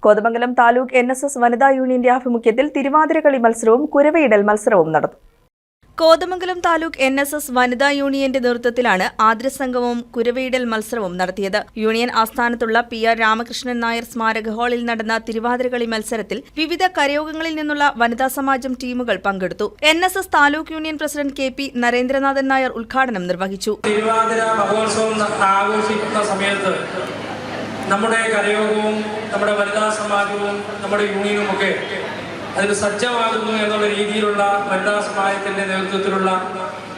Kothamangalam taluk NSS വനിതാ യൂണിയന്റെ ആഭിമുഖ്യത്തിൽ തിരുവാതിരകളി മത്സരവും കുരവയിടൽ മത്സരവും നടന്നു. കോതമംഗലം താലൂക്ക് NSS വനിതാ യൂണിയന്റെ നേതൃത്വത്തിലാണ് ആതിരസംഗമവും കുരവയിടൽ മത്സരവും നടത്തിയത്. യൂണിയൻ ആസ്ഥാനത്തുള്ള PR രാമകൃഷ്ണൻ നായർ സ്മാരക ഹാളിൽ നടന്ന തിരുവാതിരകളി മത്സരത്തിൽ വിവിധ കരയോഗങ്ങളിൽ നിന്നുള്ള വനിതാ സമാജം ടീമുകൾ പങ്കെടുത്തു. NSS taluk union president KP Narendranathan Nair ഉദ്ഘാടനം നിർവഹിച്ചു. തിരുവാതിര മഹോത്സവം ആഘോഷിക്കുന്ന സമയത്ത് നമ്മുടെ കരയോഗവും നമ്മുടെ വനിതാ സമാജവും നമ്മുടെ യൂണിയനും ഒക്കെ അതിന് സജ്ജമാകുന്നു എന്നുള്ള രീതിയിലുള്ള വനിതാ സമാജത്തിന്റെ നേതൃത്വത്തിലുള്ള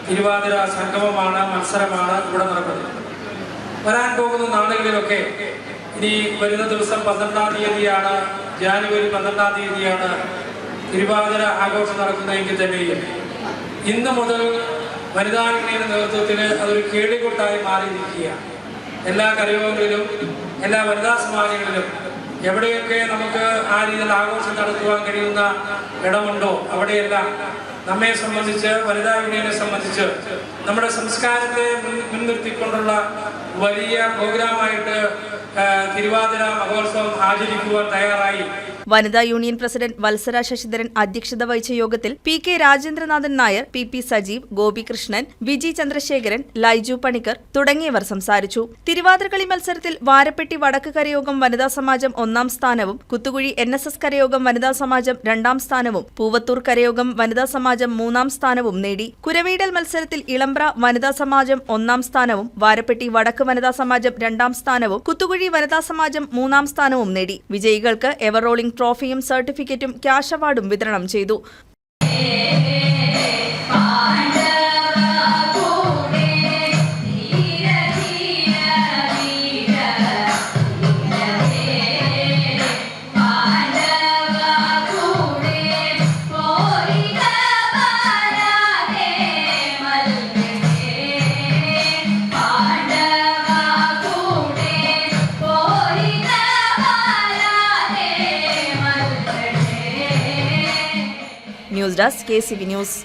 തിരുവാതിര സംഗമമാണ്, മത്സരമാണ് ഇവിടെ നടക്കുന്നത്. വരാൻ പോകുന്ന നാളുകളിലൊക്കെ ഇനി വരുന്ന ദിവസം 12-ാം തീയതിയാണ്, ജനുവരി 12-ാം തീയതിയാണ് തിരുവാതിര ആഘോഷം നടക്കുന്നതെങ്കിൽ തന്നെയും ഇന്ന് മുതൽ വനിതാ യൂണിയന്റെ നേതൃത്വത്തിൽ അതൊരു കേളികൊട്ടായി മാറിയിരിക്കുകയാണ്. എല്ലാ കരയോഗങ്ങളിലും എല്ലാ വനിതാ സമാജങ്ങളിലും എവിടെയൊക്കെ നമുക്ക് ആ രീതിയിൽ ആഘോഷം നടത്തുവാൻ കഴിയുന്ന ഇടമുണ്ടോ അവിടെയെല്ലാം നമ്മെ സംബന്ധിച്ച്, വനിതാ യൂണിയനെ സംബന്ധിച്ച് നമ്മുടെ സംസ്കാരത്തെ മുൻനിർത്തിക്കൊണ്ടുള്ള വലിയ പ്രോഗ്രാമായിട്ട് തിരുവാതിര മഹോത്സവം ആചരിക്കുവാൻ തയ്യാറായി. വനിതാ യൂണിയൻ പ്രസിഡന്റ് വത്സര ശശിധരൻ അധ്യക്ഷത വഹിച്ച യോഗത്തിൽ PK രാജേന്ദ്രനാഥൻ നായർ, PP സജീവ്, ഗോപികൃഷ്ണൻ, വിജി ചന്ദ്രശേഖരൻ, ലൈജു പണിക്കർ തുടങ്ങിയവർ സംസാരിച്ചു. തിരുവാതിരകളി മത്സരത്തിൽ വാരപ്പെട്ടി വടക്ക് കരയോഗം വനിതാ സമാജം 1-ാം സ്ഥാനവും, കുത്തുകുഴി NSS കരയോഗം വനിതാ സമാജം 2-ാം സ്ഥാനവും, പൂവത്തൂർ കരയോഗം വനിതാ സമാജം 3-ാം സ്ഥാനവും നേടി. കുരവയിടൽ മത്സരത്തിൽ ഇളമ്പ്ര വനിതാ സമാജം 1-ാം സ്ഥാനവും, വാരപ്പെട്ടി വടക്ക് വനിതാ സമാജം 2-ാം സ്ഥാനവും, കുത്തുകുഴി വനിതാ സമാജം 3-ാം സ്ഥാനവും നേടി. വിജയികൾക്ക് എവർ റോളിംഗ് ട്രോഫിയും സർട്ടിഫിക്കറ്റും ക്യാഷ് അവാർഡും വിതരണം ചെയ്തു. News desk KCB news.